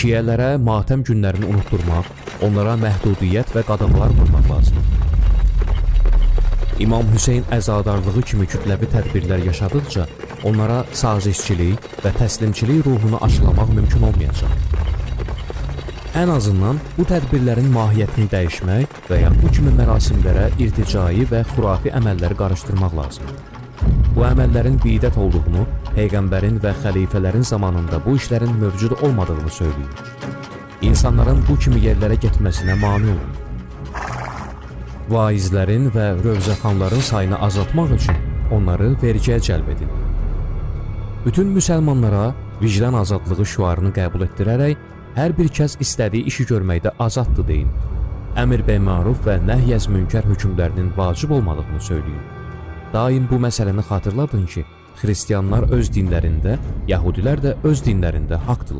şiələrə matəm günlərini unutturmaq, onlara məhdudiyyət və qadağalar qoymaq lazımdır. İmam Hüseyn əzadarlığı kimi kütləvi tədbirlər yaşadıqca, onlara sazişçilik və təslimçilik ruhunu aşılamaq mümkün olmayacaq. Ən azından bu tədbirlərin mahiyyətini dəyişmək və ya bu kimi mərasimlərə irticai və xurafi əməlləri qarışdırmaq lazımdır. Bu əməllərin bidət olduğunu, Peyğəmbərin və xəlifələrin zamanında bu işlərin mövcud olmadığını söyləyir. İnsanların bu kimi yerlərə getməsinə mane olun. Vaizlərin və rövzəxanların sayını azaltmaq üçün onları vergiyə cəlb edin. Bütün müsəlmanlara vicdan azadlığı şüarını qəbul etdirərək, hər bir kəs istədiyi işi görməkdə azaddır deyin. Əmr bə'məruf və nəhy-əz münkər hökmlərinin vacib olmadığını söyləyin. Daim bu məsələni xatırladın ki, xristianlar öz dinlərində, yəhudilər də öz dinlərində haqdırlar.